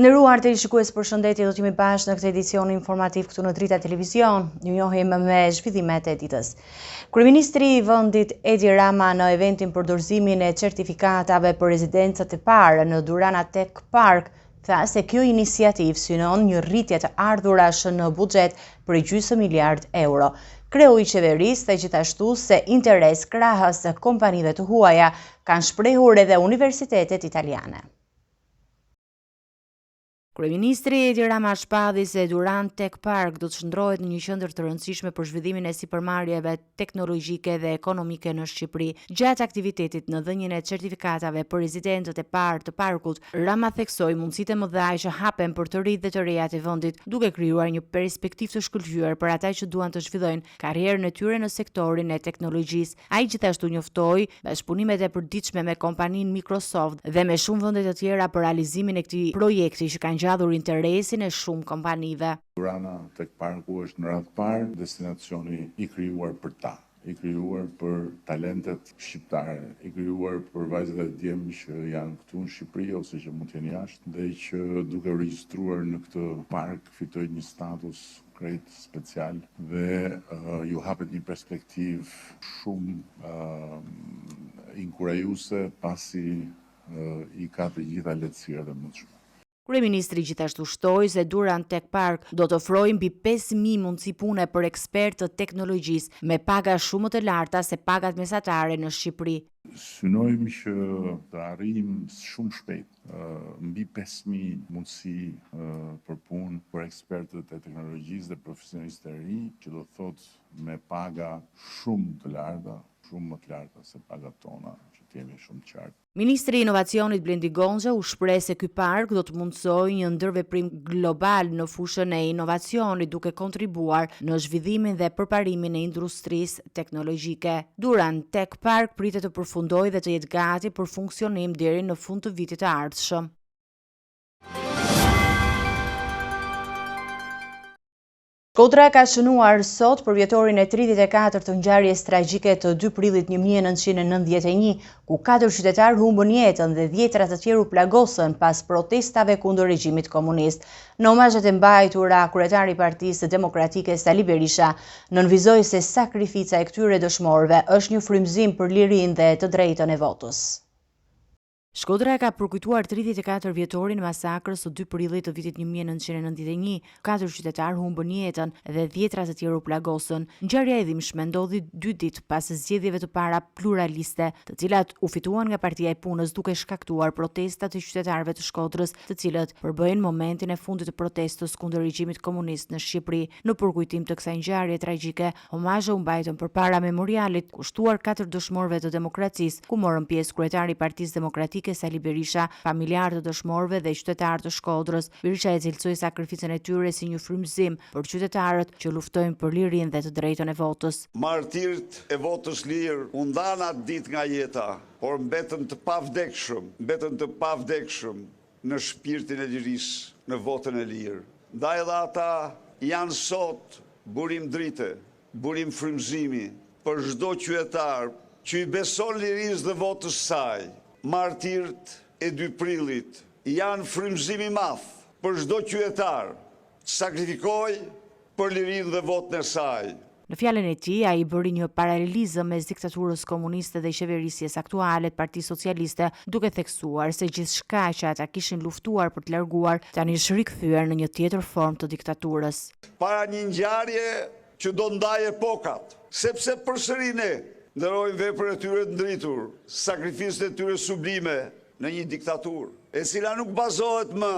Të nderuar televizionistë, përshëndetje, do të jemi bashkë në këtë edicion informativ këtu në Drita Televizion. Ju njohim me zhvillimet e ditës. Kryeministri i vendit Edi Rama në eventin për dorëzimin e certifikatave për rezidencat e parë në Durana Tech Park tha se kjo iniciativë synon një rritje të ardhurash në buxhet për gjysmë miliard euro. Kreu i qeverisë tha gjithashtu se interes krahas kompanive të huaja kanë shprehur edhe universitetet italiane. Kryeministri Edi Rama shpalli se Durana Tech Park do të shndrohet në një qendër të rëndësishme për zhvillimin e sipërmarrjeve teknologjike dhe ekonomike në Shqipëri. Gjatë aktivitetit në dhënien e certifikatave për rezidentët e parë të parkut, Rama theksoi mundësitë e mëdha që hapen për të rinjtë dhe të rejat e vendit, duke krijuar një perspektivë të shkëlqyer për ata që duan të zhvillojnë karrierën e tyre në sektorin e teknologjisë. Ai gjithashtu njoftoi bashkëpunimet e përditshme me kompaninë Microsoft dhe me shumë vende të tjera për realizimin e këtij projekti që kanë gjallur interesin e shumë kompanive. Durana Tech Parku është në radhë parë destinacioni i krijuar për ta, i krijuar për talentet shqiptare, i krijuar për vajzat e djem që janë këtu në Shqipëri ose që mund të jenë jashtë dhe që duke u regjistruar në këtë park fitojnë një status krejt special dhe ju hapet një perspektivë shumë inkurajuese pasi i ka të gjitha lehtësirat e mundshme. Kryeministri gjithashtu shtoi se Durana Tech Park do të ofrojë mbi 5.000 mundësi pune për ekspertë të teknologjisë me paga shumë më të larta se pagat mesatare në Shqipëri. Synojmë që të arrijmë shumë shpejt mbi 5.000 mundësi për punë për ekspertët e teknologjisë dhe profesionistë e ri, që do thotë me paga shumë të larta, shumë më të larta se pagat tona, që të jemi shumë të qartë. Ministri i Inovacionit Blendi Gonxha u shpreh se ky park do të mundsojë një ndërveprim global në fushën e inovacionit, duke kontribuar në zhvillimin dhe përparimin e industrisë teknologjike. Durana Tech Park pritet të përfundojë dhe të jetë gati për funksionim deri në fund të vitit të ardhshëm. Shkodra ka shënuar sot për vjetorin e 34 të ngjarjes tragjike të 2 prillit 1991, ku 4 qytetarë humbën jetën dhe 10 të tjerë u plagosën pas protestave kundër regjimit komunist. Në omazhet e mbajtura, kryetari i Partisë Demokratike Sali Berisha nënvizoi se sakrifica e këtyre dëshmorëve është një frymëzim për lirinë dhe të drejtën e votës. Shkodra ka përkujtuar 34 vjetorin masakrës të 2 prillit të vitit 1991, 4 qytetarë humbën jetën dhe 10 të tjerë u plagosën. Ngjarja e dhimbshme ndodhi 2 ditë pas zgjedhjeve të para pluraliste, të cilat u fituan nga Partia e Punës, duke shkaktuar protestat e qytetarëve të Shkodrës, të cilët përbëjnë momentin e fundit të protestës kundër regjimit komunist në Shqipëri. Në përkujtim të kësaj ngjarje tragjike, omazhe u mbajtën përpara memorialit kushtuar 4 dëshmorëve të demokracisë, ku morën pjesë kryetari i Partisë Demokratike Sali Berisha, familjarë të dëshmorëve dhe qytetarë të Shkodrës. Berisha e cilësoi sakrificën e tyre si një frymëzim për qytetarët që luftojnë për lirinë dhe të drejtën e votës. Martirët e votës lirë u ndanë atë ditë nga jeta, por mbetën të pavdekshëm në shpirtin e lirisë, në votën e lirë. Ndaj edhe ata janë sot burim drite, burim frymëzimi për çdo qytetar që i beson lirisë dhe votës saj. Martirët e 2 prillit janë frymëzim i madh për çdo qytetar që sakrifikoi për lirinë dhe votën e saj. Në fjalën e tij, ai bëri një paralelizëm mes diktaturës komuniste dhe qeverisjes aktuale të Partisë Socialiste, duke theksuar se gjithçka që ata kishin luftuar për të larguar tani është rikthyer në një tjetër formë të diktaturës. Para një ngjarje që do ndajë epokat, sepse përsëri ne ndërojnë veprën e tyre të ndritur, sakrificën e tyre sublime në një diktaturë, e cila nuk bazohet më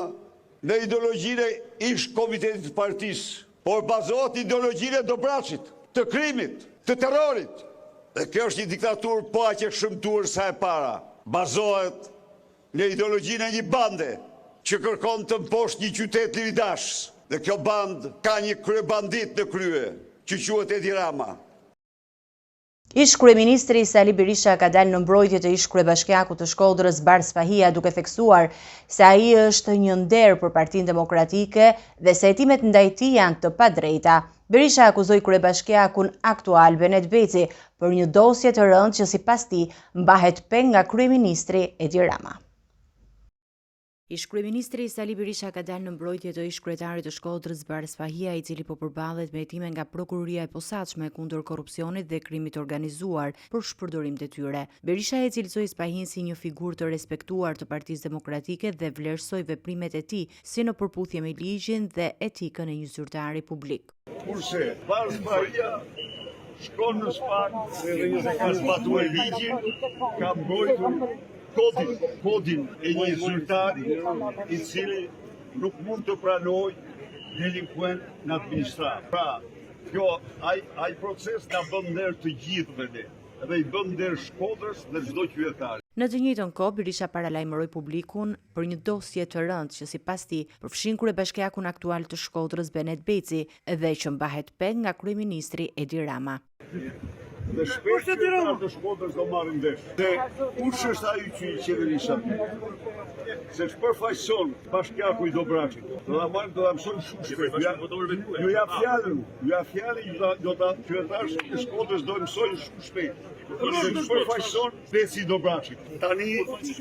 në ideologjinë e ish komitetit të partisë, por bazohet në ideologjinë e dobraçit, të krimit, të terrorit. Dhe kjo është një diktaturë po aq e shëmtuar sa e para. Bazohet në ideologjinë e një bande që kërkon të mposhtë një qytet liridashës. Dhe kjo bandë ka një kryebandit në krye, që quhet Edi Rama. Ish kryeministri Sali Berisha ka dalë në mbrojtje të ish kryebashkiakut të Shkodrës Bars Fahia, duke theksuar se ai është një nder për Partinë Demokratike dhe se hetimet ndaj tij janë të padrejta. Berisha akuzoi kryebashkiakun aktual Benet Beci për një dosje të rëndë që sipas tij mbahet peng nga kryeministri Edi Rama. Ish-kryeministri Sali Berisha ka dalë në mbrojtje të ish-kryetarit të Shkodrës Bares Fahia, i cili po përballet me hetime nga prokuroria e posaçme kundër korrupsionit dhe krimit organizuar për shpërdorim detyre. Berisha e cilësoi Spahin si një figurë të respektuar të Partisë Demokratike dhe vlerësoi veprimet e tij si në përputhje me ligjin dhe etikën e një zyrtari publik. Kurse Bares Fahia shkon në Span dhe ka zbatuar ligjin, ka mbrojtur kodin e një zyrtari i cili nuk mund të pranoj delinkuent në administrat. Pra, ai proces na bën nder të gjithëve ne, dhe i bën nder Shkodrës dhe çdo qytetar. Në të njëjtën kohë, Berisha paralajmëroi publikun për një dosje të rëndë që sipas tij përfshin kryebashkiakun aktual të Shkodrës Benet Beci dhe që mbahet peng nga kryeministri Edi Rama. Dhe shpesh qytetarët të Shkodrës do marrin vesh. Dhe kush është ai që i qeverisat? Se shpërfaqëson bashkiaku i Dobraçit. Do ta mësojnë shumë shpejt. Ju jap fjalën, do ta qytetarët të Shkodrës do mësojnë shumë shpejt. Se shpërfaqëson Beci Dobraçit. Tani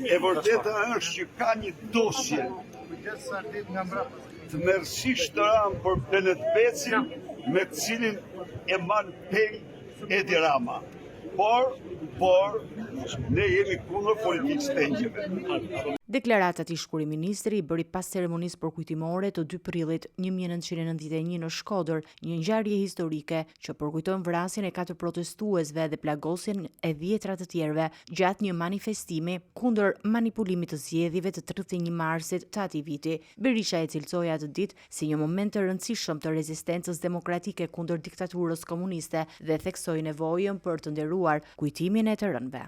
e vërteta është që ka një dosje të merësisht të ramë për Benet Becin, me cilin e man peng Edi Rama. Por ne jemi kundër politikës pengjeve. Deklaratat i ish-kryeministri i bëri pas ceremonisë përkujtimore të 2 prillit 1991 në Shkodër, një ngjarje historike që përkujton vrasjen e 4 protestuesve dhe plagosjen e 10 të tjerëve gjatë një manifestimi kundër manipulimit të zgjedhjeve të 31 marsit të atij viti. Berisha e cilësoi atë ditë si një moment të rëndësishëm të rezistencës demokratike kundër diktaturës komuniste dhe theksoi nevojën për të nderuar kujtimin e të rënëve.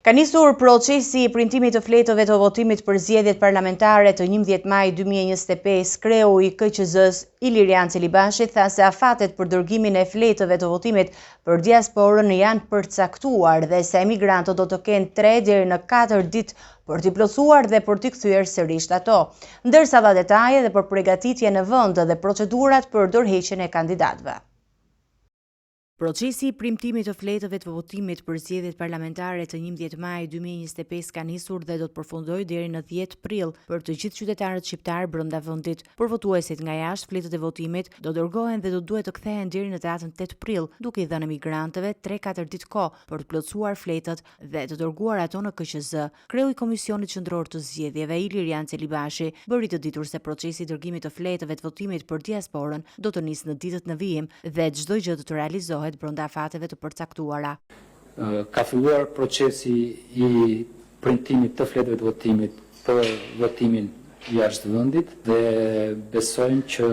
Ka nisur procesi i printimit të fletëve të votimit për zgjedhjet parlamentare të 11 maj 2025. Kreu i KQZ-s Ilirian Celibashi tha se afatet për dërgimin e fletëve të votimit për diasporën janë përcaktuar dhe se emigrantët do të kenë 3 deri në 4 ditë për t'i plotësuar dhe për t'i kthyer sërish ato, ndërsa dha detaje dhe për përgatitjen në vend dhe procedurat për dorëheqjen e kandidatëve. Procesi i premtimit të fletëve të votimit për zgjedhjet parlamentare të 11 maj 2025 ka nisur dhe do të përfundojë deri në 10 prill për të gjithë qytetarët shqiptar brenda vendit. Për votuesit nga jashtë, fletët e votimit do dërgohen dhe do duhet të kthehen deri në datën 8 prill, duke i dhënë emigrantëve 3-4 ditë kohë për të plotësuar fletët dhe të dërguar ato në KQZ. Kreu i Komisionit Qendror të Zgjedhjeve Ilirian Celibashi bëri të ditur se procesi i dërgimit të fletëve të votimit për diasporën do të nisë në ditët në vijim dhe çdo gjë do të realizohet brenda afateve të përcaktuara. Ka filluar procesi i printimit të fletëve të votimit për votimin jashtë vendit dhe besojmë që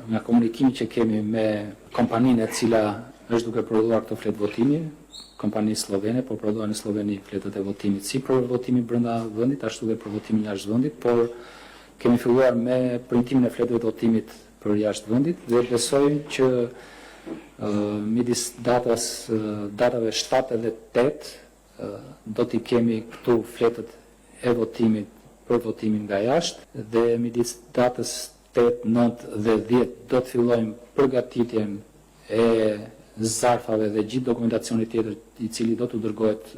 nga komunikimi që kemi me kompaninë e cila është duke prodhuar këto fletë votimi, kompani slovene, po prodhuar në Sloveni fletët e votimit si për votimin brenda vendit, ashtu dhe për votimin jashtë vendit, por kemi filluar me printimin e fletëve të votimit për jashtë vendit dhe besojmë që midis datave 7 dhe 8 do t'i kemi këtu fletët e votimit për votimin nga jashtë dhe midis datës 8, 9 dhe 10 do të fillojmë përgatitjen e zarfave dhe gjithë dokumentacionit tjetër i cili do të dërgohet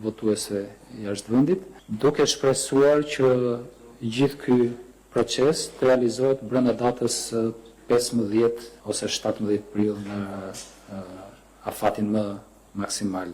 votuesve jashtë vendit, duke shpresuar që gjithë ky proces të realizohet brenda datës 15 ose 17 prill në afatin më maksimal.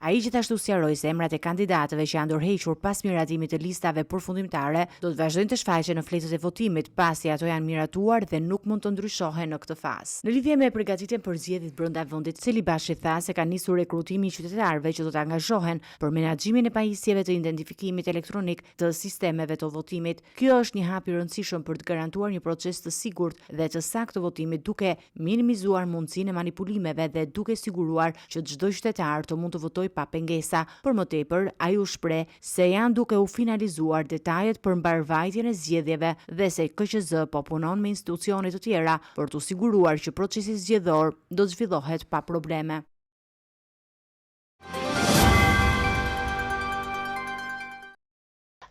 Ai gjithashtu sqaroi se emrat e kandidatëve që janë dorëhequr pas miratimit të listave përfundimtare do të vazhdojnë të shfaqen në fletët e votimit pasi ato janë miratuar dhe nuk mund të ndryshohen në këtë fazë. Në lidhje me përgatitjen për zgjedhjet brenda vendit, Celibashi tha se ka nisur rekrutimi i qytetarëve që do të angazhohen për menaxhimin e pajisjeve të identifikimit elektronik të sistemeve të votimit. Kjo është një hap i rëndësishëm për të garantuar një proces të sigurt dhe të saktë të votimit, duke minimizuar mundësinë e manipulimeve dhe duke siguruar që çdo qytetar të mund të votojë pa pengesa. Për më tepër, ai u shpreh se janë duke u finalizuar detajet për mbarvajtjen e zgjedhjeve dhe se KQZ po punon me institucione të tjera për të siguruar që procesi zgjedhor do të zhvillohet pa probleme.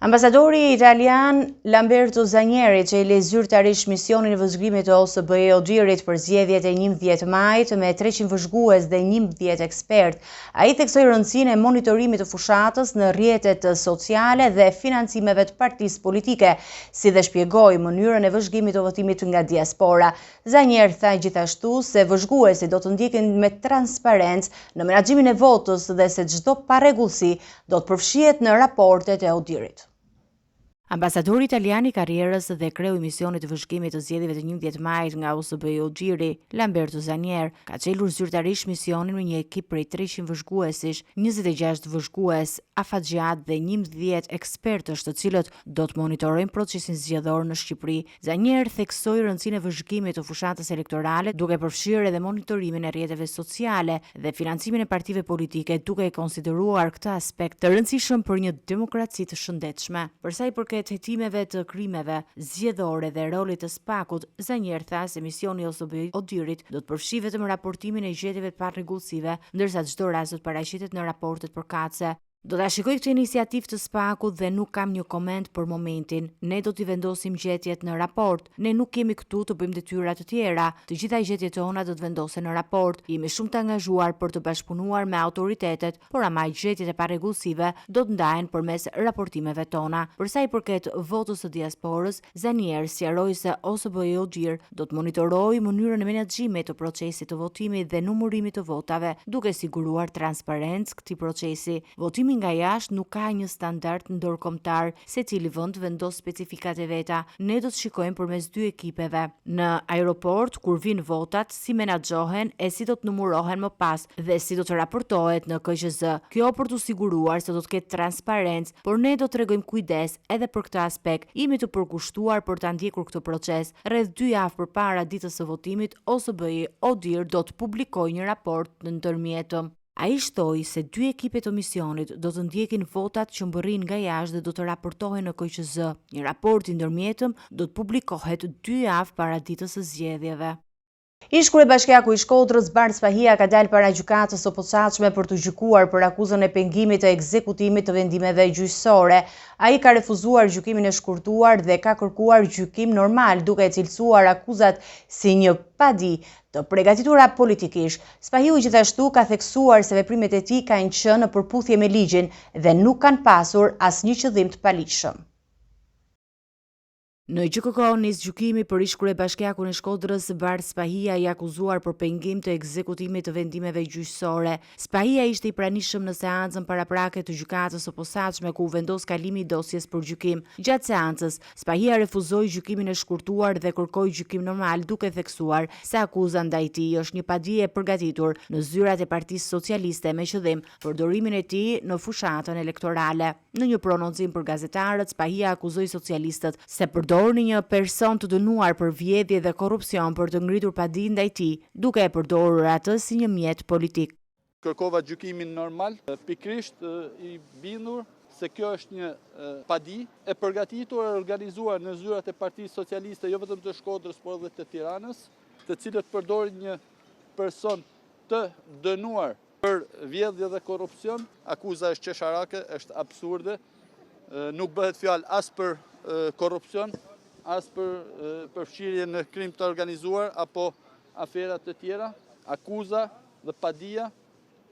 Ambasadori italian Lamberto Zanieri çeli zyrtarisht misionin e vëzhgimit të OSBE Odirit për zgjedhjet e 11 majit me 300 vëzhgues dhe 11 ekspert. Ai theksoi rëndësinë e monitorimit të fushatës në rrjetet sociale dhe financimeve të partisë politike, si dhe shpjegoi mënyrën e vëzhgimit të votimit nga diaspora. Zanieri tha gjithashtu se vëzhguesit do të ndjekin me transparencë në menaxhimin e votës dhe se çdo parregullsi do të përfshihet në raportet e Odirit. Ambasadori italian i karrierës dhe kreu i misionit të vëzhgimit të zgjedhjeve të 11 majit nga OSBE Odiri, Lamberto Zanieri, ka çelur zyrtarisht misionin me një ekip prej 300 vëzhguesish, 26 vëzhgues afatgjat dhe 11 ekspertësh, të cilët do të monitorojnë procesin zgjedhor në Shqipëri. Zanieri theksoi rëndësinë e vëzhgimit të fushatës elektorale, duke përfshirë edhe monitorimin e rrjeteve sociale dhe financimin e partive politike, duke e konsideruar këtë aspekt të rëndësishëm për një demokraci të shëndetshme. Për sa i përket hetimeve të krimeve zgjedhore dhe rolit të SPAK-ut, Zanieri tha se misioni i OSBE Odirit do të përfshijë vetëm raportimin e gjetjeve të parregullsive, ndërsa çdo rast do të paraqitet në raportet përkatëse. Do ta shikoj këtë iniciativë të SPAK-ut dhe nuk kam një koment për momentin. Ne do t'i vendosim gjetjet në raport. Ne nuk kemi këtu të bëjmë detyra të tjera. Të gjitha gjetjet tona do të vendosen në raport. Jemi shumë të angazhuar për të bashkëpunuar me autoritetet, por ama gjetjet e parregullsive do të ndahen përmes raportimeve tona. Për sa i përket votës së diasporës, Zanieri sqaroi se OSBE Odir do të monitorojë mënyrën e menaxhimit të procesit të votimit dhe numërimit të votave, duke siguruar transparencë këtij procesi. Votimi nga jashtë nuk ka një standard ndërkombëtar, secili vend vendos specifikat e veta. Ne do të shikojmë përmes dy ekipeve në aeroport kur vijnë votat, si menaxhohen e si do të numërohen më pas dhe si do të raportohet në KQZ. Kjo për të siguruar se do të ketë transparencë, por ne do të tregojmë kujdes edhe për këtë aspekt. Jemi të përkushtuar për ta ndjekur këtë proces. Rreth 2 javë përpara ditës së votimit, OSBE Odir do të publikojë një raport në ndërmjetëm. Ai shtoi se dy ekipet të misionit do të ndjekin votat që mbërrin nga jashtë dhe do të raportohen në KQZ. Një raport i ndërmjetëm do të publikohet 2 javë para ditës së zgjedhjeve. Ish kryebashkiaku i Shkodrës Bart Spahia ka dalë para gjykatës së posaçme për të gjykuar për akuzën e pengimit të ekzekutimit të vendimeve gjyqësore. Ai ka refuzuar gjykimin e shkurtuar dhe ka kërkuar gjykim normal, duke cilësuar akuzat si një padi të përgatitura politikisht. Spahiu gjithashtu ka theksuar se veprimet e tij kanë qenë në përputhje me ligjin dhe nuk kanë pasur asnjë qëllim të paligjshëm. Në GJKK nis gjykimi për ish kryebashkiakun e Shkodrës Bart Spahia, i akuzuar për pengim të ekzekutimit të vendimeve gjyqësore. Spahia ishte i pranishëm në seancën paraprake të gjykatës së posaçme ku u vendos kalimi i dosjes për gjykim. Gjatë seancës, Spahia refuzoi gjykimin e shkurtuar dhe kërkoi gjykim normal, duke theksuar se akuza ndaj tij është një padi e përgatitur në zyrat e Partisë Socialiste me qëllim përdorimin e tij në fushatën elektorale. Në një prononcim për gazetarët, Spahia akuzoi socialistët se përdorni një person të dënuar për vjedhje dhe korrupsion për të ngritur padi ndaj tij, duke e përdorur atë si një mjet politik. Kërkova gjykimin normal, pikrisht i bindur se kjo është një padi e përgatitur e organizuar në zyrat e Partisë Socialiste, jo vetëm të Shkodrës, por edhe të Tiranës, të cilët përdorin një person të dënuar për vjedhje dhe korrupsion. Akuza është qesharake, është absurde, nuk bëhet fjalë as për korrupsion, as për përfshirje në krim të organizuar apo aferat të tjera. Akuza dhe padia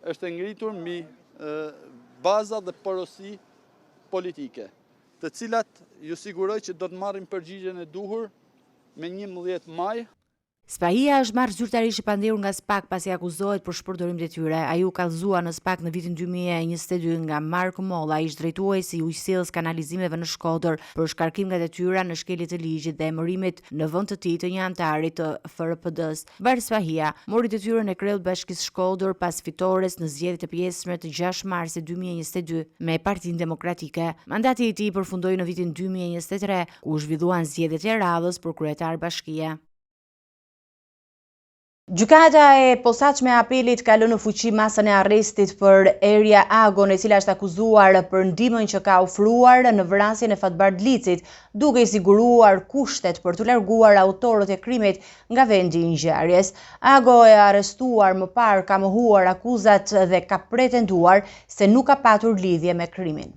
është ngritur mbi baza dhe porosi politike, të cilat ju siguroj që do të marrin përgjigjen e duhur me 11 maj. Spahia është marrë zyrtarisht i pandehuar nga SPAK pasi akuzohet për shpërdorim detyre. Ai u kallëzua në SPAK në vitin 2022 nga Marko Molla, ish drejtuesi i ujësillës kanalizimeve në Shkodër për shkarkim nga detyra në shkelje të ligjit dhe emërimit në vend të tij të një antari të FRPD-s. Bart Spahia mori detyrën e kreut Bashkisë Shkodër pas fitores në zgjedhjet e pjesëme të 6 marsit 2022 me Partinë Demokratike. Mandati i tij përfundoi në vitin 2023, ku u zhvilluan zgjedhjet e radhës për kryetar bashkie. Gjykata e posaçme e apelit ka lënë në fuqi masën e arrestit për Erja Agon, e cila është akuzuar për ndihmën që ka ofruar në vrasjen e Fatbar Dlicit, duke i siguruar kushtet për të larguar autorët e krimit nga vendi i ngjarjes. Ago e arrestuar më parë ka mohuar akuzat dhe ka pretenduar se nuk ka patur lidhje me krimin.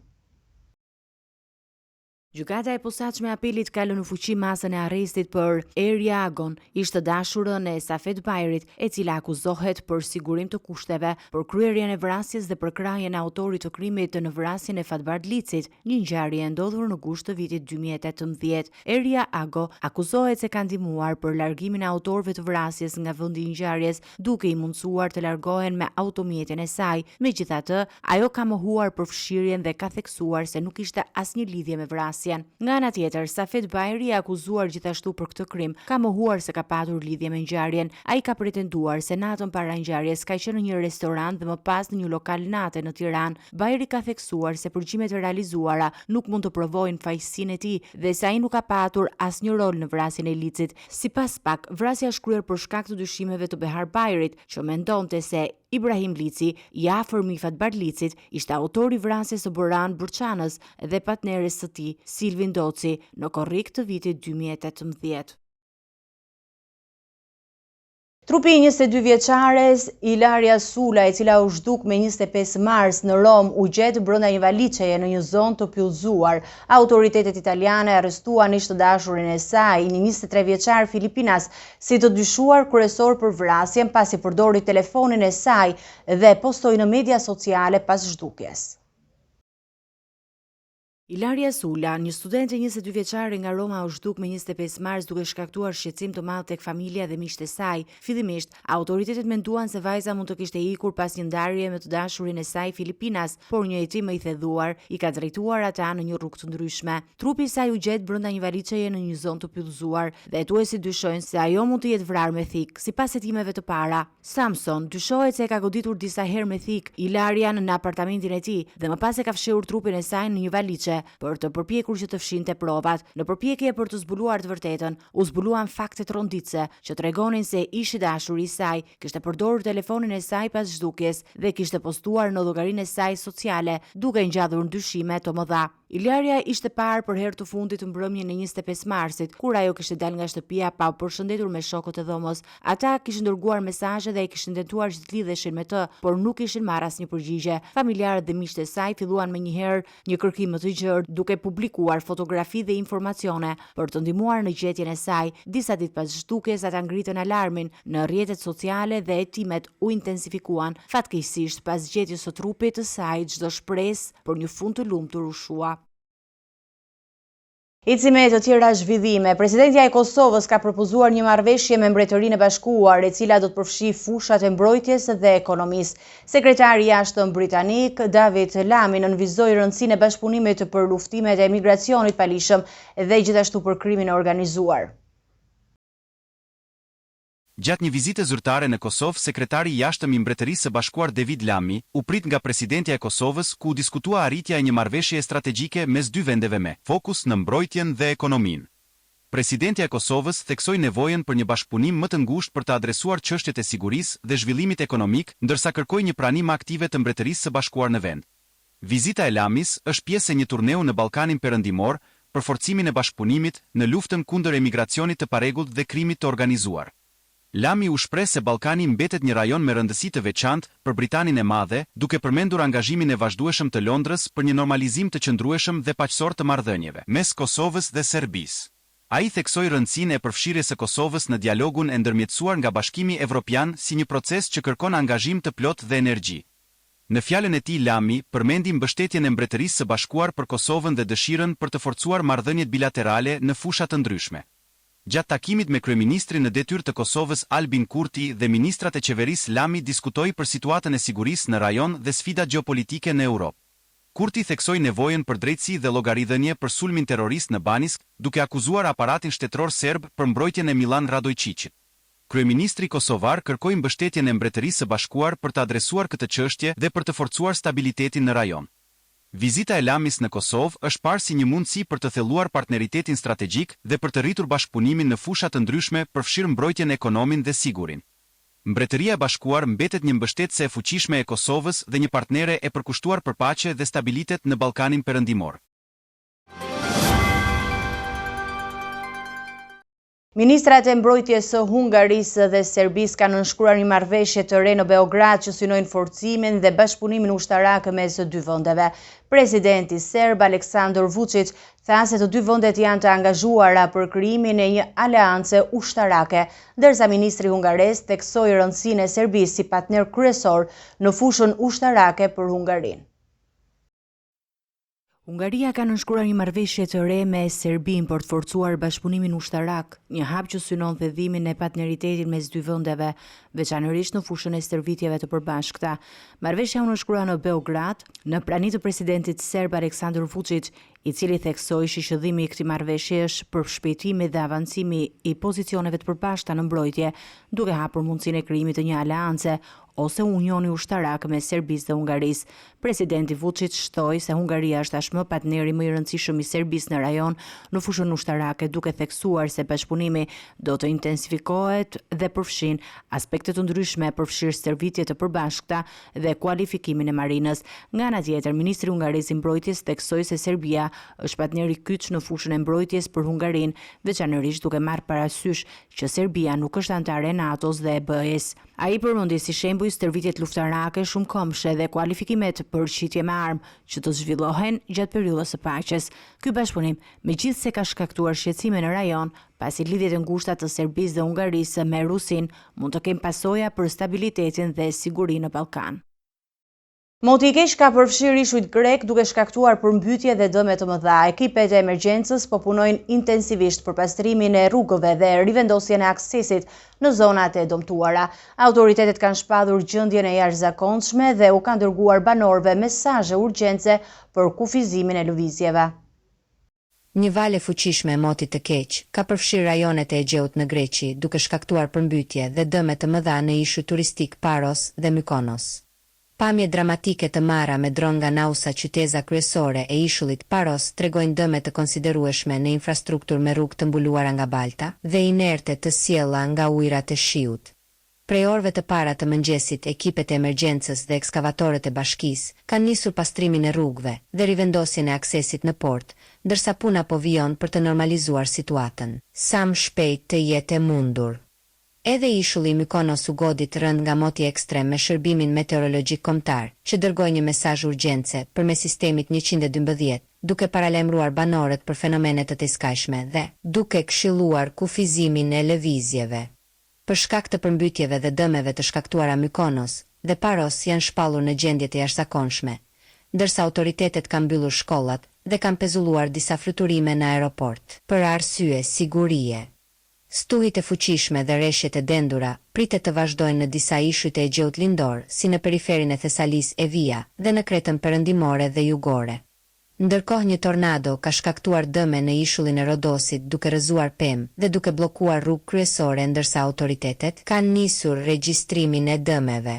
Gjykata e posaçme e apelit ka lënë në fuqi masën e arrestit për Erja Agon, ish të dashurën e Safet Bajrit, e cila akuzohet për sigurim të kushteve, për kryerjen e vrasjes dhe për krahjen e autorit të krimit në vrasjen e Fatbar Dlicit, një ngjarje e ndodhur në gusht të vitit 2018. Erja Ago akuzohet se ka ndihmuar për largimin e autorëve të vrasjes nga vendi i ngjarjes, duke i mundsuar të largohen me automjetin e saj. Megjithatë, ajo ka mohuar përfshirjen dhe ka theksuar se nuk kishte asnjë lidhje me vrasjen. Nga ana tjetër, Safet Bajri akuzuar gjithashtu për këtë krim, ka mohuar se ka patur lidhje me ngjarjen. Ai ka pretenduar se natën para ngjarjes ka qenë në një restorant dhe më pas në një lokal nate në Tiranë. Bajri ka theksuar se përgjimet e realizuara nuk mund të provojnë fajësinë e tij dhe se ai nuk ka patur asnjë rol në vrasjen e Licit. Sipas PAK, vrasja është kryer për shkak të dyshimeve të Behar Bajrit, që mendonte se Ibrahim Lici, i afërm i Fatbar Licit, ishte autori vrasjes së Boran Burçanës dhe partneres së tij, Silvin Doci, në korrik të vitit 2018. Trupi i 22 vjeçares Ilaria Sula, e cila u zhduk me 25 mars në Rom, u gjet brenda një valiçeje në një zonë të pyllëzuar. Autoritetet italiane arrestuan ish të dashurin e saj, një 23 vjeçar filipinas, si të dyshuar kryesor për vrasjen pasi përdori telefonin e saj dhe postoi në media sociale pas zhdukjes. Ilaria Sula, një studente 22 vjeçare nga Roma, u zhduk me 25 mars duke shkaktuar shqetësim të madh tek familja dhe miqtë e saj. Fillimisht, autoritetet menduan se vajza mund të kishte ikur pas një ndarjeje me të dashurin e saj filipinas, por një hetim më i thedhuar i ka drejtuar ata në një rrugë të ndryshme. Trupi i saj u gjet brenda një valiçeje në një zonë të pyllëzuar dhe hetuesit dyshojnë se ajo mund të jetë vrarë me thik, sipas hetimeve të para. Samson dyshohet se e ka goditur disa herë me thik Ilarian në apartamentin e tij dhe më pas e ka fshehur trupin e saj në një valiçe për të përpjekur që të fshinte provat. Në përpjekje për të zbuluar të vërtetën, u zbuluan fakte tronditëse që tregonin se ishi dashuri i saj kishte përdorur telefonin e saj pas zhdukjes dhe kishte postuar në llogarinë e saj sociale, duke ngjallur dyshime të mëdha. Ilaria ishte parë për herë të fundit mbrëmjen e 25 marsit, kur ajo kishte dalë nga shtëpia pa u përshëndetur me shokët e dhomës. Ata kishin dërguar mesazhe dhe ai kishin tentuar që të lidheshin me të, por nuk kishin marrë asnjë përgjigje. Familjarët dhe miqtë e saj filluan menjëherë një kërkim më të gjerë, duke publikuar fotografi dhe informacione për të ndihmuar në gjetjen e saj. Disa ditë pas zhdukjes, ata ngritën alarmin në rrjetet sociale dhe hetimet u intensifikuan. Fatkeqësisht, pas gjetjes së trupit të saj, çdo shpresë për një fund të lumtur u shua. Eci me të tjera zhvillime, presidentja e Kosovës ka propozuar një marrëveshje me Mbretërinë e Bashkuar, e cila do të përfshijë fushat e mbrojtjes dhe ekonomisë. Sekretari i jashtëm britanik David Lammy nënvizoi rëndësinë e bashkëpunimit për luftimet e emigracionit palishëm dhe gjithashtu për krimin e organizuar. Gjatë një vizite zyrtare në Kosovë, sekretari i jashtëm i Mbretërisë së Bashkuar David Lammy u prit nga presidentja e Kosovës, ku u diskutua arritja e një marrëveshje strategjike mes dy vendeve me fokus në mbrojtjen dhe ekonominë. Presidentja e Kosovës theksoi nevojën për një bashkëpunim më të ngushtë për të adresuar çështjet e sigurisë dhe zhvillimit ekonomik, ndërsa kërkoi një pranim aktive të Mbretërisë së Bashkuar në vend. Vizita e Lamys është pjesë e një turneu në Ballkanin Perëndimor për forcimin e bashkëpunimit në luftën kundër emigracionit të parregullt dhe krimit të organizuar. Lammy u shpreh se Ballkani mbetet një rajon me rëndësi të veçantë për Britaninë e Madhe, duke përmendur angazhimin e vazhdueshëm të Londrës për një normalizim të qëndrueshëm dhe paqësor të marrëdhënieve mes Kosovës dhe Serbisë. Ai theksoi rëndësinë e përfshirjes së Kosovës në dialogun e ndërmjetësuar nga Bashkimi Evropian si një proces që kërkon angazhim të plot dhe energji. Në fjalën e tij, Lammy përmendi mbështetjen e Mbretërisë së Bashkuar për Kosovën dhe dëshirën për të forcuar marrëdhëniet bilaterale në fusha të ndryshme. Gjatë takimit me kryeministrin në detyrë të Kosovës Albin Kurti dhe ministrat e qeverisë, Lammy diskutoi për situatën e sigurisë në rajon dhe sfidat gjeopolitike në Europë. Kurti theksoi nevojën për drejtësi dhe llogaridhënie për sulmin terrorist në Banisk, duke akuzuar aparatin shtetëror serb për mbrojtjen e Milan Radojčićit. Kryeministri kosovar kërkoi mbështetjen e Mbretërisë së Bashkuar për të adresuar këtë çështje dhe për të forcuar stabilitetin në rajon. Vizita e Lamys në Kosovë është parë si një mundësi për të thelluar partneritetin strategjik dhe për të rritur bashkëpunimin në fusha të ndryshme, përfshirë mbrojtjen e ekonomin dhe sigurin. Mbretëria e Bashkuar mbetet një mbështetëse e fuqishme e Kosovës dhe një partnere e përkushtuar për paqe dhe stabilitet në Ballkanin Perëndimor. Ministrat e mbrojtjes së Hungarisë dhe Serbisë kanë nënshkruar një marrëveshje të re në Beograd që synojnë forcimin dhe bashkëpunimin ushtarak mes së dy vendeve. Presidenti serb Aleksandar Vučić tha se të dy vendet janë të angazhuara për krijimin e një aleance ushtarake, ndërsa ministri hungares theksoi rëndësinë e Serbisë si partner kryesor në fushën ushtarake për Hungarinë. Hungaria ka nënshkruar një marrëveshje të re me Serbinë për të forcuar bashkëpunimin ushtarak, një hap që synon thedhimin e partneritetit mes dy vendeve, veçanërisht në fushën e stërvitjeve të përbashkëta. Marrëveshja u nënshkrua në Beograd, në prani të presidentit serb Aleksandar Vučić, i cili theksoi se qëllimi i këtij marrëveshje është përshpejtimi dhe avancimi i pozicioneve të përbashkëta në mbrojtje, duke hapur mundësinë e krijimit të një aleance ose unioni ushtarak me Serbisë dhe Hungarisë. Presidenti Vučić shtoi se Hungaria është tashmë partneri më i rëndësishëm i Serbisë në rajon në fushën ushtarake, duke theksuar se bashkëpunimi do të intensifikohet dhe përfshin aspekte të ndryshme, përfshirë stërvitje të përbashkëta dhe kualifikimin e marinës. Nga ana tjetër, ministri hungaris i mbrojtjes theksoi se Serbia është partner i kyç në fushën e mbrojtjes për Hungarinë, veçanërisht duke marrë parasysh që Serbia nuk është antare e NATO-s dhe BE-s. Ai përmendi si shembull stërvitjet luftarake shumëkohshme dhe kualifikimet për shitje me armë që të zhvillohen gjatë periudhës së paqes. Ky bashkëpunim, megjithse ka shkaktuar shqetësime në rajon, pasi lidhjet e ngushta të Serbisë dhe Hungarisë me Rusin mund të kenë pasoja për stabilitetin dhe sigurinë në Ballkan. Moti i keq ka përfshirë ishujt grek duke shkaktuar përmbytje dhe dëme të mëdha. Ekipet e emergjencës po punojnë intensivisht për pastrimin e rrugëve dhe rivendosjen e aksesit në zonat e dëmtuara. Autoritetet kanë shpadur gjendjen e jashtëzakonshme dhe u kanë dërguar banorëve mesazhe urgjence për kufizimin e lëvizjeve. Një vale fuqishme e motit të keq ka përfshirë rajonet e Egjeut në Greqi, duke shkaktuar përmbytje dhe dëme të mëdha në ishuj turistik Paros dhe Mykonos. Pamje dramatike të marra me dron nga Nausa, qyteza kryesore e ishullit Paros, tregojnë dëme të konsiderueshme në infrastrukturë me rrugë të mbuluara nga balta dhe inerte të sjella nga ujërat e shiut. Prej orëve të para të mëngjesit, ekipet e emergjencës dhe ekskavatorët e bashkisë kanë nisur pastrimin e rrugëve dhe rivendosjen e aksesit në port, ndërsa puna po vijon për të normalizuar situatën. Sa më shpejt të jetë e mundur. Edhe ishulli Mykonos u godit rënd nga moti ekstrem me shërbimin meteorologjik kombëtar, që dërgoi një mesazh urgjence përmes sistemit 112, duke paralajmëruar banorët për fenomene të teskajshme dhe duke këshilluar kufizimin e lëvizjeve. Për shkak të përmbytjeve dhe dëmeve të shkaktuara Mykonos dhe Paros janë shpallur në gjendje të jashtëzakonshme, ndërsa autoritetet kanë mbyllur shkollat dhe kanë pezulluar disa fluturime në aeroport për arsye sigurie. Stuhit e fuqishme dhe rreshjet e dendura pritet të vazhdojnë në disa ishujt e Egjeut lindor, si në periferin e Thesalisë e Via dhe në Kretën perëndimore dhe jugore. Ndërkohë një tornado ka shkaktuar dëme në ishullin e Rodosit duke rrëzuar pemë dhe duke bllokuar rrugë kryesore, ndërsa autoritetet kanë nisur regjistrimin e dëmeve.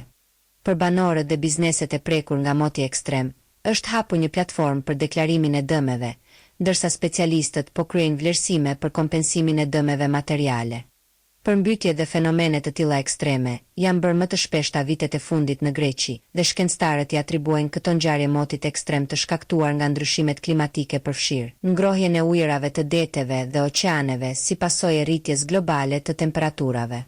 Për banorët dhe bizneset e prekur nga moti ekstrem, është hapur një platformë për deklarimin e dëmeve, ndërsa specialistët po kryejnë vlerësime për kompensimin e dëmeve materiale. Përmbytje dhe fenomene të tilla ekstreme janë bërë më të shpeshta vitet e fundit në Greqi dhe shkencëtarët i atribuojnë këto ngjarje motit ekstrem të shkaktuar nga ndryshimet klimatike përfshirë, ngrohjen e ujërave të deteve dhe oqeaneve si pasojë e rritjes globale të temperaturave.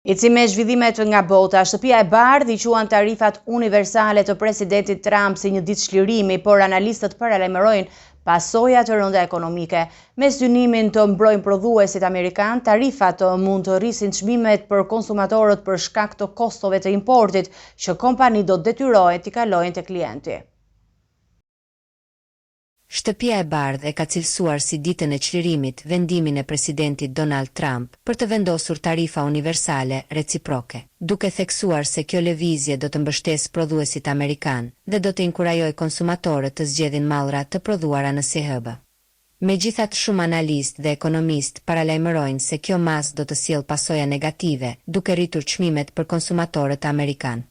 Eci me zhvillimet nga bota, Shtëpia e Bardhë i quan tarifat universale të presidentit Trump si një ditë çlirimi, por analistët paralajmërojnë pasoja të rënda ekonomike. Me synimin të mbrojnë prodhuesit amerikan, tarifat mund të rrisin çmimet për konsumatorët për shkak të kostove të importit që kompani do detyrohen t'i kalojnë te klienti. Shtëpia e Bardhë e ka cilësuar si ditën e çlirimit vendimin e presidentit Donald Trump për të vendosur tarifa universale reciproke, duke theksuar se kjo lëvizje do të mbështesë prodhuesit amerikan dhe do të inkurajojë konsumatorët të zgjedhin mallra të prodhuara në SIHB. Megjithatë, shumë analistë dhe ekonomistë paralajmërojnë se kjo masë do të sjellë pasoja negative, duke rritur çmimet për konsumatorët amerikan.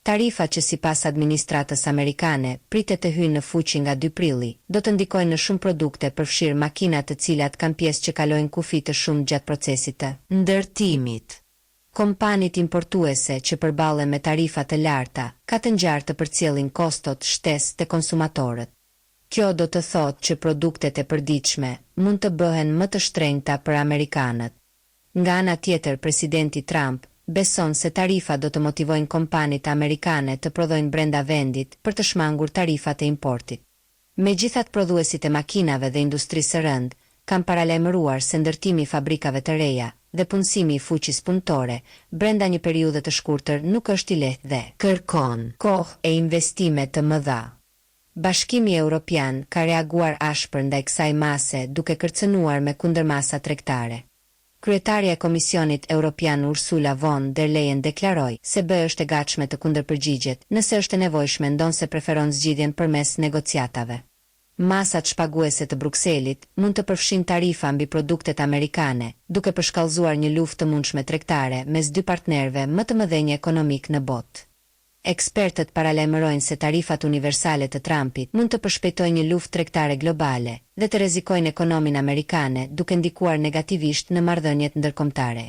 Tarifa që sipas administratës amerikane pritet të hyjnë në fuqi nga 2 prilli, do të ndikojnë në shumë produkte përfshirë makina të cilat kanë pjesë që kalojnë kufi të shumë gjatë procesit të ndërtimit. Kompanit importuese që përballen me tarifa të larta ka të ngjarë të përcjellin kostot shtesë te konsumatorët. Kjo do të thotë që produktet e përditshme mund të bëhen më të shtrenjta për amerikanët. Nga ana tjetër, presidenti Trump beson se tarifa do të motivojnë kompanitë amerikane të prodhojnë brenda vendit për të shmangur tarifat e importit. Megjithatë, prodhuesit e makinave dhe industrisë së rënd kanë paralajmëruar se ndërtimi i fabrikave të reja dhe punësimi i fuqis punëtore brenda një periudhe të shkurtër nuk është i lehtë dhe kërkon kohë e investime të mëdha. Bashkimi Evropian ka reaguar ashpër ndaj kësaj mase duke kërcënuar me kundërmasa tregtare. Kryetaria e Komisionit Evropian Ursula von der Leyen deklaroi se BE është e gatshme të kundërpërgjigjet nëse është e nevojshme, ndonse preferon zgjidhjen përmes negociatave. Masat shpaguese të Brukselit mund të përfshin tarifa mbi produktet amerikane, duke përshkallëzuar një luftë të mundshme tregtare mes dy partnerëve më të mëdhenj ekonomik në botë. Ekspertët paralajmërojnë se tarifat universale të Trumpit mund të përshpejtojnë një luftë tregtare globale dhe të rrezikojnë ekonominë amerikane, duke ndikuar negativisht në marrëdhëniet ndërkombëtare.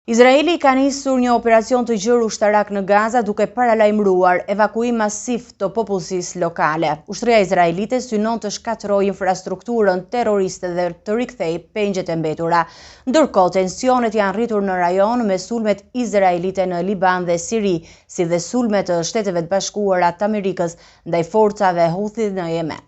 Izraeli ka nisur një operacion të gjerë ushtarak në Gaza duke paralajmëruar evakuim masiv të popullsisë lokale. Ushtria izraelite synon të shkatërrojë infrastrukturën terroriste dhe të rikthejë pengjet e mbetura. Ndërkohë, tensionet janë rritur në rajon me sulmet izraelite në Liban dhe Siri, si dhe sulmet të Shteteve të Bashkuara të Amerikës ndaj forcave Houthi në Yemen.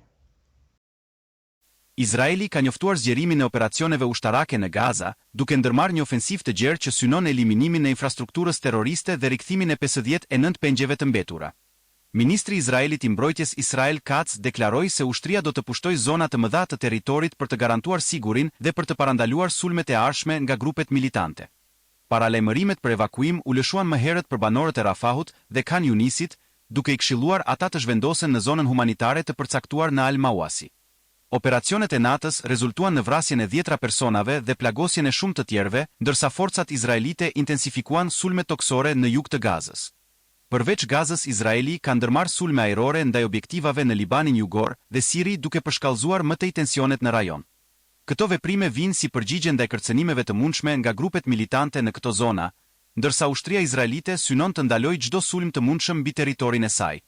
Izraeli ka njoftuar zgjerimin e operacioneve ushtarake në Gaza, duke ndërmarrë një ofensiv të gjerë që synon eliminimin e infrastrukturës terroriste dhe rikthimin e 59 pengjeve të mbetura. Ministri i Izraelit i mbrojtjes Israel Katz deklaroi se ushtria do të pushtojë zona të mëdha të territorit për të garantuar sigurinë dhe për të parandaluar sulmet e ardhshme nga grupet militante. Paralajmërimet për evakuim u lëshuan më herët për banorët e Rafahut dhe Khan Yunisit, duke i këshilluar ata të zhvendosen në zonën humanitare të përcaktuar në Al-Mawasi. Operacionet e natës rezultuan në vrasjen e 10 personave dhe plagosjen e shumë të tjerëve, ndërsa forcat izraelite intensifikuan sulmet toksore në jug të Gazës. Përveç Gazës, Izraeli ka ndërmarrë sulme ajrore ndaj objektivave në Libanin jugor dhe Siri, duke përshkallëzuar më tej tensionet në rajon. Këto veprime vijnë si përgjigje ndaj kërcënimeve të mundshme nga grupet militante në këto zona, ndërsa ushtria izraelite synon të ndalojë çdo sulm të mundshëm mbi territorin e saj.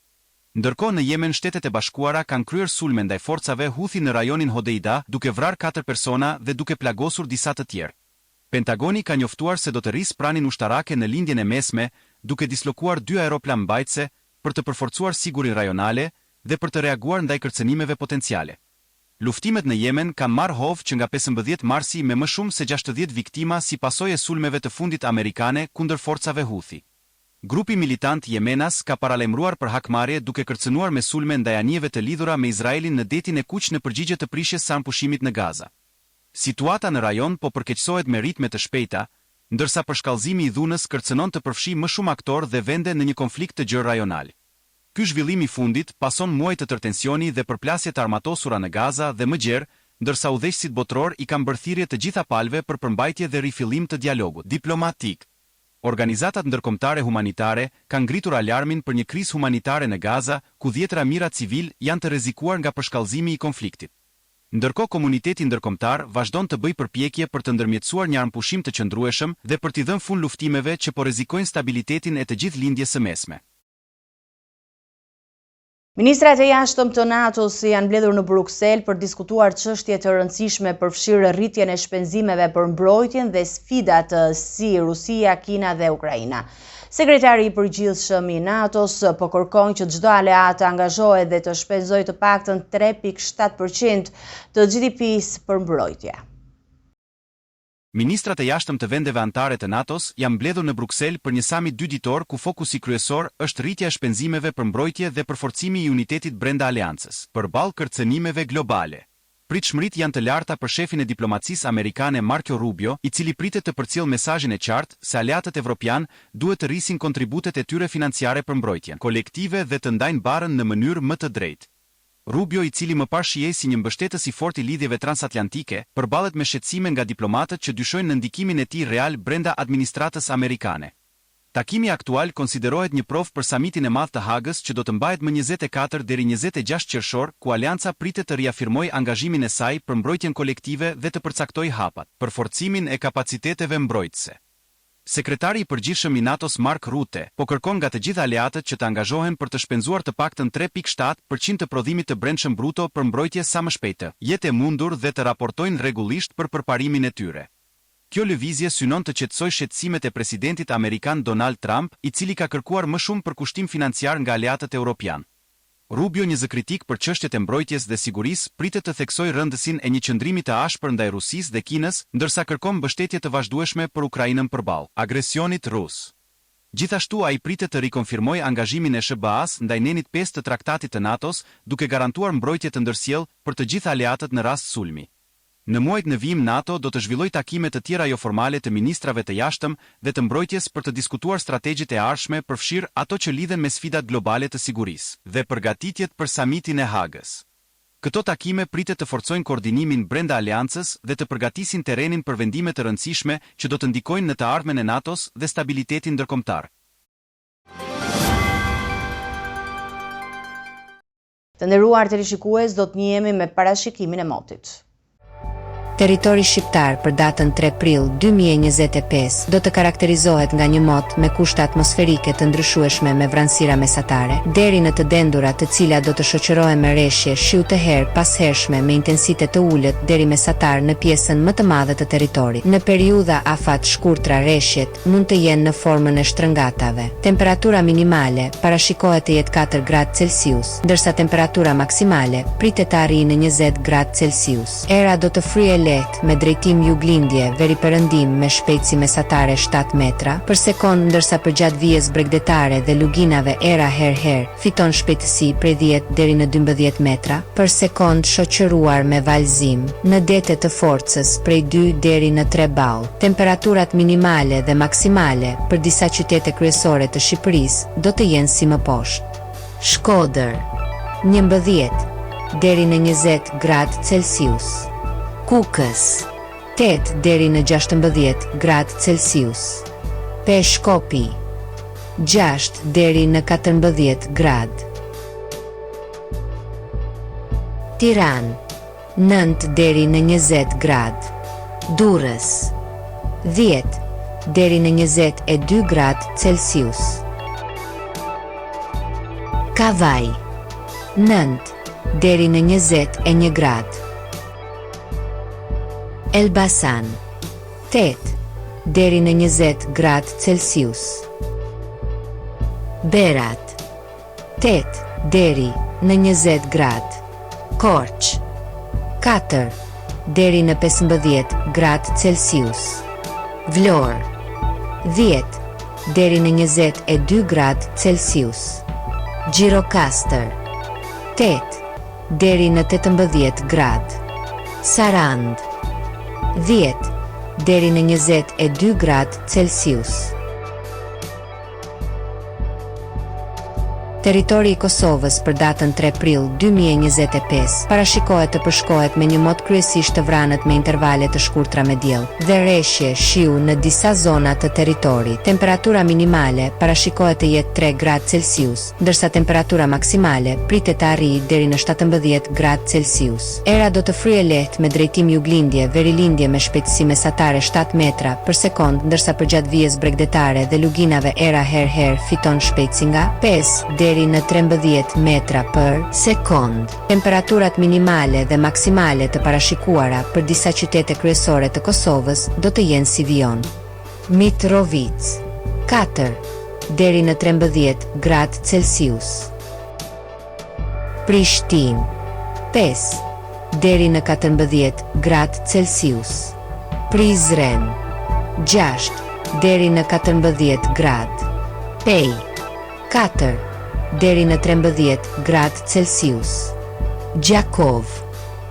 Ndërkohë, në Yemen, Shtetet e Bashkuara kanë kryer sulme ndaj forcave Houthi në rajonin Hodeida, duke vrarë 4 persona dhe duke plagosur disa të tjerë. Pentagoni ka njoftuar se do të rrisë pranin ushtarake në lindjen e mesme, duke dislokuar 2 aeroplan mbajtëse për të përforcuar sigurinë rajonale dhe për të reaguar ndaj kërcënimeve potenciale. Luftimet në Yemen kanë marrë hovë që nga 15 marsi me më shumë se 60 viktima si pasojë e sulmeve të fundit amerikane kundër forcave Houthi. Grupi militant Jemenas ka paralajmëruar për hakmarrje duke kërcënuar me sulme ndaj anijeve të lidhura me Izraelin në detin e Kuq në përgjigje të prishjes së anëpushimit në Gaza. Situata në rajon po përkeqësohet me ritme të shpejta, ndërsa përshkallëzimi i dhunës kërcënon të përfshijë më shumë aktorë dhe vende në një konflikt të gjerë rajonal. Ky zhvillim i fundit pason muaj të tërtensioni dhe përplasje të armatosura në Gaza dhe më gjerë, ndërsa udhëheqësit botror i kanë bërë thirrje të gjitha palëve për përmbajtje dhe rifillim të dialogut diplomatik. Organizatat ndërkombëtare humanitare kanë ngritur alarmin për një krizë humanitare në Gaza, ku 10 mijëra civil janë të rrezikuar nga përshkallëzimi i konfliktit. Ndërkohë, komuniteti ndërkombëtar vazhdon të bëjë përpjekje për të ndërmjetësuar një armpushim të qëndrueshëm dhe për t'i dhënë fund luftimeve që po rrezikojnë stabilitetin e të gjithë lindjes së mesme. Ministrat e jashtëm të NATO-s janë mbledhur në Bruksel për diskutuar çështje të rëndësishme përfshirë rritjen e shpenzimeve për mbrojtjen dhe sfidat si Rusia, Kina dhe Ukraina. Sekretari i përgjithshëm i NATO-s po kërkon që çdo aleat të angazhohet dhe të shpenzojë të paktën 3.7% të GDP-s për mbrojtje. Ministrat e jashtëm të vendeve anëtare të NATO-s janë mbledhur në Bruksel për një samit 2 ditor ku fokusi kryesor është rritja e shpenzimeve për mbrojtje dhe përforcimi i unitetit brenda aleancës, përballë kërcënimeve globale. Pritshmëritë janë të larta për shefin e diplomacisë amerikane Marco Rubio, i cili pritet të përcjellë mesazhin e qartë se aleatët evropian duhet të rrisin kontributet e tyre financiare për mbrojtjen kolektive dhe të ndajnë barën në mënyrë më të drejtë. Rubio, i cili më parë shihej si një mbështetës i fortë i lidhjeve transatlantike, përballet me shqetësime nga diplomatët që dyshojnë në ndikimin e tij real brenda administratës amerikane. Takimi aktual konsiderohet një provë për samitin e madh të Hagës që do të mbahet më 24 deri 26 qershor, ku Alianca pritet të riafirmojë angazhimin e saj për mbrojtjen kolektive dhe të përcaktojë hapat për forcimin e kapaciteteve mbrojtëse. Sekretari i përgjithshëm i NATO-s Mark Rutte po kërkon nga të gjithë aleatët që të angazhohen për të shpenzuar të paktën 3.7% të prodhimit të brendshëm bruto për mbrojtje sa më shpejtë, jetë e mundur dhe të raportojnë rregullisht për përparimin e tyre. Kjo lëvizje synon të qetësojë shqetësimet e presidentit amerikan Donald Trump, i cili ka kërkuar më shumë përkushtim financiar nga aleatët europian. Rubio, një zëkritik për çështjet e mbrojtjes dhe sigurisë, pritet të theksojë rëndësinë e një qëndrimi të ashpër ndaj Rusisë dhe Kinës, ndërsa kërkon mbështetje të vazhdueshme për Ukrainën përballë agresionit rus. Gjithashtu ai pritet të rikonfirmojë angazhimin e SBA-s ndaj nenit 5 të traktatit të NATO-s, duke garantuar mbrojtje të ndërsjellë për të gjithë aleatët në rast sulmi. Në muajt në vijim NATO do të zhvillojë takime të tjera jo formale të ministrave të jashtëm dhe të mbrojtjes për të diskutuar strategjit e ardhshme përfshirë ato që lidhen me sfidat globale të sigurisë dhe përgatitjet për samitin e Hagës. Këto takime pritet të forcojnë koordinimin brenda aleancës dhe të përgatisin terrenin për vendime të rëndësishme që do të ndikojnë në të ardhmen e NATO-s dhe stabilitetin ndërkombëtar. Të nderuar teleshikues, do të njihemi me parashikimin e motit. Territori shqiptar për datën 3 prill 2025 do të karakterizohet nga një mot me kushte atmosferike të ndryshueshme me vranësira mesatare, deri në të dendura të cilat do të shoqërohen me rreshje shiu të herë pas hershme me intensitet të ulët deri mesatar në pjesën më të madhe të territorit. Në periudha afat shkurtra rreshjet mund të jenë në formën e shtrëngatave. Temperatura minimale parashikohet të jetë 4 gradë Celsius, ndërsa temperatura maksimale pritet të arrijë në 20 gradë Celsius. Era do të fryejë lehtë me drejtim juglindje veri perëndim me shpejtësi mesatare 7 metra për sekond, ndërsa përgjatë vijës bregdetare dhe luginave era herë fiton shpejtësi prej 10 deri në 12 metra për sekond, shoqëruar me valzim në dete të forcës prej 2 deri në 3 ball. Temperaturat minimale dhe maksimale për disa qytete kryesore të Shqipërisë do të jenë si më poshtë. Shkodër 11 deri në 20 gradë Celsius. Kukës 8 deri në 16 gradë Celsius. Peshkopi 6 deri në 14 gradë. Tiranë 9 deri në 20 gradë. Durrës 10 deri në 22 gradë Celsius. Kavaj 9 deri në 21 gradë. Elbasan 8 deri në 20 gradë Celsius. Berat 8 deri në 20 gradë. Korç 4 deri në 15 gradë Celsius. Vlorë 10 deri në 22 gradë Celsius. Gjirokastër 8 deri në 18 gradë. Sarand 10 deri në 22 gradë Celsius. Territori i Kosovës për datën 3 prill 2025 parashikohet të përshkohet me një mot kryesisht të vranët me intervale të shkurtra me diell dhe rreshje shiu në disa zona të territorit. Temperatura minimale parashikohet të jetë 3 gradë Celsius, ndërsa temperatura maksimale pritet të arrijë deri në 17 gradë Celsius. Era do të fryejë lehtë me drejtim juglindje, verilindje me shpejtësi mesatare 7 metra për sekond, ndërsa përgjatë vijës bregdetare dhe luginave era herë fiton shpejtësi nga 5 deri në 13 metra për sekond. Temperaturat minimale dhe maksimale të parashikuara për disa qytete kryesore të Kosovës do të jenë si vijon. Mitrovic 4 deri në 13 gradë Celsius. Prishtinë 5 deri në 14 gradë Celsius. Prizren 6 deri në 14 gradë. Pej 4 deri në 13 gradë Celsius. Gjakov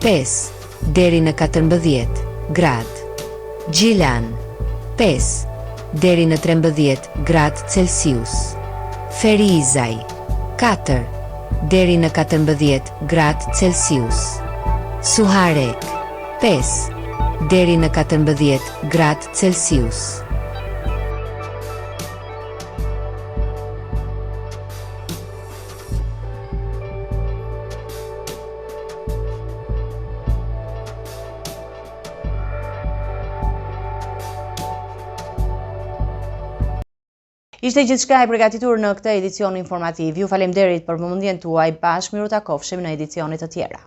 5 deri në 14 gradë. Gjilan 5 deri në 13 gradë Celsius. Ferizaj 4 deri në 14 gradë Celsius. Suharek 5 deri në 14 gradë Celsius. Ishte gjithçka e përgatitur në këtë edicion informativ. Ju faleminderit për vëmendjen tuaj. Bashkë miru takofshim në edicione të tjera.